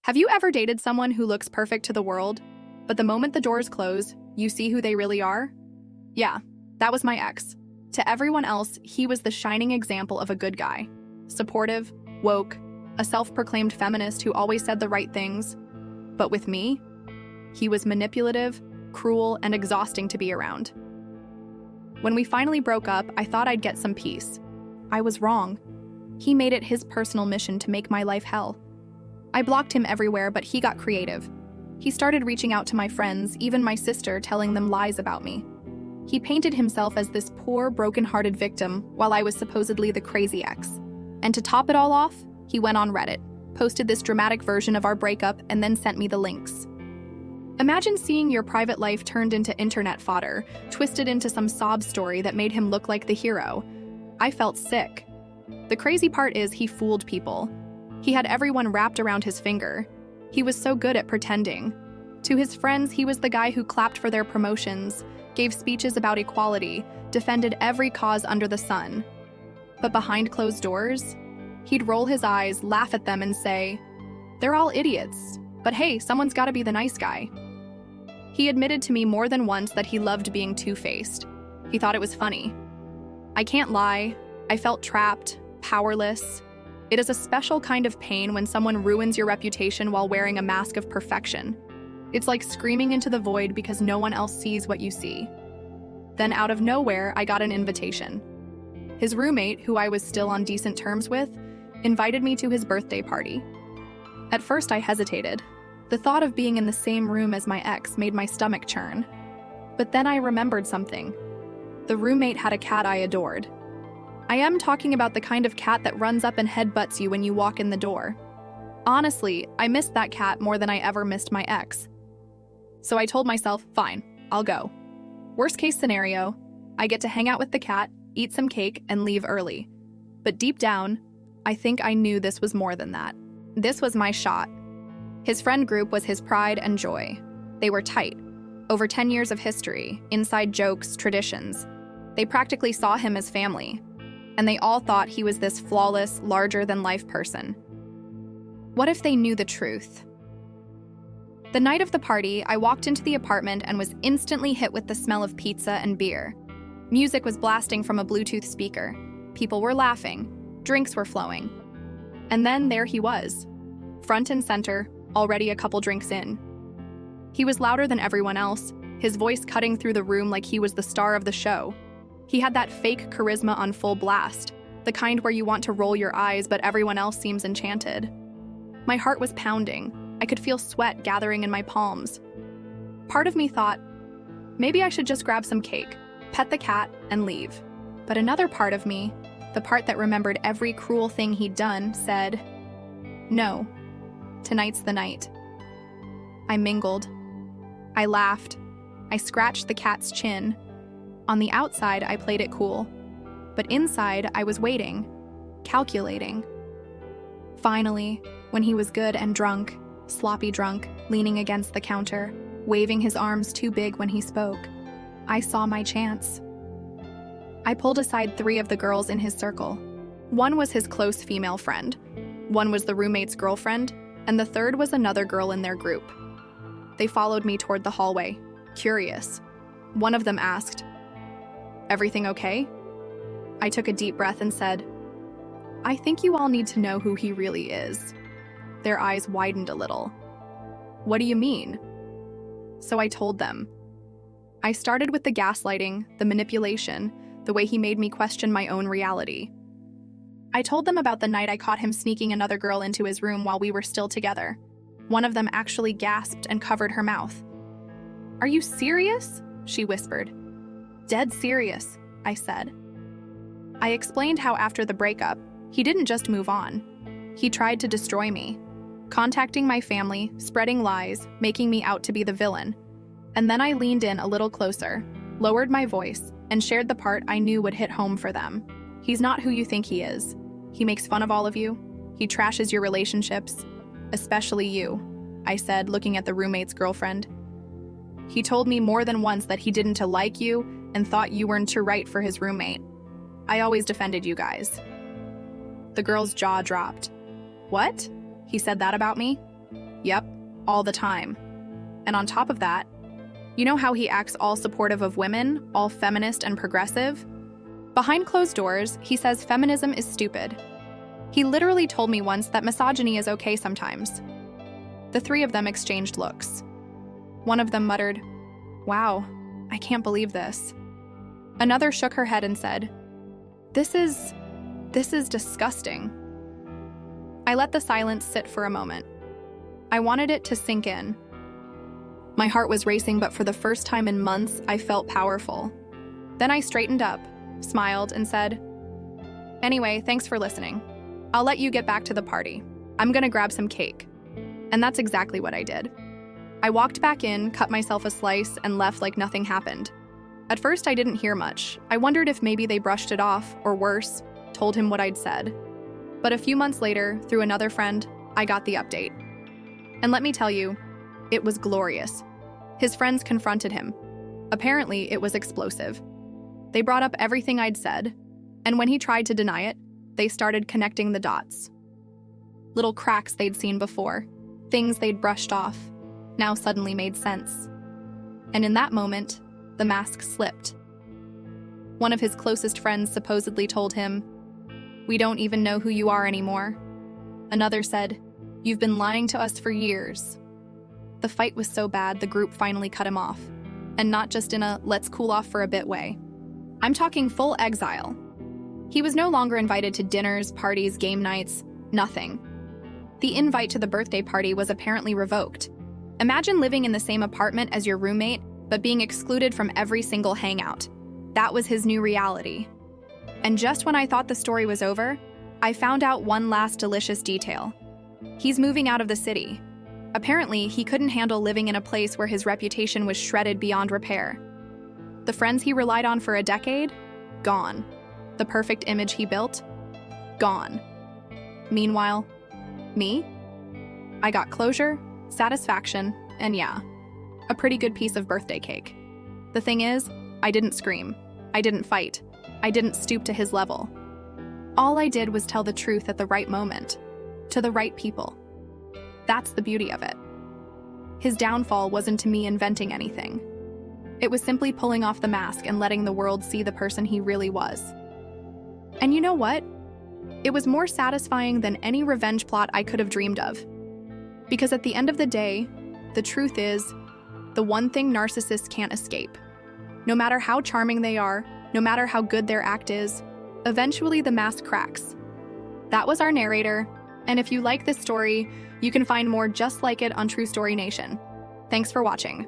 Have you ever dated someone who looks perfect to the world, but the moment the doors close, you see who they really are? Yeah, that was my ex. To everyone else, he was the shining example of a good guy. Supportive, woke, a self-proclaimed feminist who always said the right things. But with me, he was manipulative, cruel, and exhausting to be around. When we finally broke up, I thought I'd get some peace. I was wrong. He made it his personal mission to make my life hell. I blocked him everywhere, but he got creative. He started reaching out to my friends, even my sister, telling them lies about me. He painted himself as this poor, broken-hearted victim while I was supposedly the crazy ex. And to top it all off, he went on Reddit, posted this dramatic version of our breakup, and then sent me the links. Imagine seeing your private life turned into internet fodder, twisted into some sob story that made him look like the hero. I felt sick. The crazy part is he fooled people. He had everyone wrapped around his finger. He was so good at pretending. To his friends, he was the guy who clapped for their promotions, gave speeches about equality, defended every cause under the sun. But behind closed doors, he'd roll his eyes, laugh at them, and say, "They're all idiots, but hey, someone's gotta be the nice guy." He admitted to me more than once that he loved being two-faced. He thought it was funny. I can't lie, I felt trapped, powerless. It is a special kind of pain when someone ruins your reputation while wearing a mask of perfection. It's like screaming into the void because no one else sees what you see. Then out of nowhere, I got an invitation. His roommate, who I was still on decent terms with, invited me to his birthday party. At first, I hesitated. The thought of being in the same room as my ex made my stomach churn. But then I remembered something. The roommate had a cat I adored. I am talking about the kind of cat that runs up and headbutts you when you walk in the door. Honestly, I missed that cat more than I ever missed my ex. So I told myself, fine, I'll go. Worst case scenario, I get to hang out with the cat, eat some cake, and leave early. But deep down, I think I knew this was more than that. This was my shot. His friend group was his pride and joy. They were tight. Over 10 years of history, inside jokes, traditions. They practically saw him as family. And they all thought he was this flawless, larger-than-life person. What if they knew the truth? The night of the party, I walked into the apartment and was instantly hit with the smell of pizza and beer. Music was blasting from a Bluetooth speaker. People were laughing. Drinks were flowing. And then there he was, front and center, already a couple drinks in. He was louder than everyone else, his voice cutting through the room like he was the star of the show. He had that fake charisma on full blast, the kind where you want to roll your eyes but everyone else seems enchanted. My heart was pounding. I could feel sweat gathering in my palms. Part of me thought, maybe I should just grab some cake, pet the cat, and leave. But another part of me, the part that remembered every cruel thing he'd done, said, no, tonight's the night. I mingled. I laughed. I scratched the cat's chin. On the outside, I played it cool. But inside, I was waiting, calculating. Finally, when he was good and drunk, sloppy drunk, leaning against the counter, waving his arms too big when he spoke, I saw my chance. I pulled aside 3 of the girls in his circle. One was his close female friend, one was the roommate's girlfriend, and the third was another girl in their group. They followed me toward the hallway, curious. One of them asked, "Everything okay?" I took a deep breath and said, "I think you all need to know who he really is." Their eyes widened a little. "What do you mean?" So I told them. I started with the gaslighting, the manipulation, the way he made me question my own reality. I told them about the night I caught him sneaking another girl into his room while we were still together. One of them actually gasped and covered her mouth. "Are you serious?" she whispered. "Dead serious," I said. I explained how after the breakup, he didn't just move on. He tried to destroy me, contacting my family, spreading lies, making me out to be the villain. And then I leaned in a little closer, lowered my voice, and shared the part I knew would hit home for them. He's not who you think he is. He makes fun of all of you. He trashes your relationships, especially you, I said, looking at the roommate's girlfriend. He told me more than once that he didn't like you and thought you weren't too right for his roommate. I always defended you guys. The girl's jaw dropped. What? He said that about me? Yep, all the time. And on top of that, you know how he acts all supportive of women, all feminist and progressive? Behind closed doors, he says feminism is stupid. He literally told me once that misogyny is okay sometimes. The three of them exchanged looks. One of them muttered, "Wow, I can't believe this." Another shook her head and said, This is disgusting." I let the silence sit for a moment. I wanted it to sink in. My heart was racing, but for the first time in months, I felt powerful. Then I straightened up, smiled, and said, "Anyway, thanks for listening. I'll let you get back to the party. I'm gonna grab some cake." And that's exactly what I did. I walked back in, cut myself a slice, and left like nothing happened. At first, I didn't hear much. I wondered if maybe they brushed it off, or worse, told him what I'd said. But a few months later, through another friend, I got the update. And let me tell you, it was glorious. His friends confronted him. Apparently, it was explosive. They brought up everything I'd said, and when he tried to deny it, they started connecting the dots. Little cracks they'd seen before, things they'd brushed off, now suddenly made sense. And in that moment, the mask slipped. One of his closest friends supposedly told him, "We don't even know who you are anymore." Another said, "You've been lying to us for years." The fight was so bad, the group finally cut him off. And not just in a let's cool off for a bit way. I'm talking full exile. He was no longer invited to dinners, parties, game nights, nothing. The invite to the birthday party was apparently revoked. Imagine living in the same apartment as your roommate, but being excluded from every single hangout. That was his new reality. And just when I thought the story was over, I found out one last delicious detail. He's moving out of the city. Apparently, he couldn't handle living in a place where his reputation was shredded beyond repair. The friends he relied on for a decade? Gone. The perfect image he built? Gone. Meanwhile, me? I got closure, satisfaction, and yeah, a pretty good piece of birthday cake. The thing is, I didn't scream. I didn't fight. I didn't stoop to his level. All I did was tell the truth at the right moment, to the right people. That's the beauty of it. His downfall wasn't to me inventing anything. It was simply pulling off the mask and letting the world see the person he really was. And you know what? It was more satisfying than any revenge plot I could have dreamed of. Because at the end of the day, the truth is, the one thing narcissists can't escape. No matter how charming they are, no matter how good their act is, eventually the mask cracks. That was our narrator, and if you like this story, you can find more just like it on True Story Nation. Thanks for watching.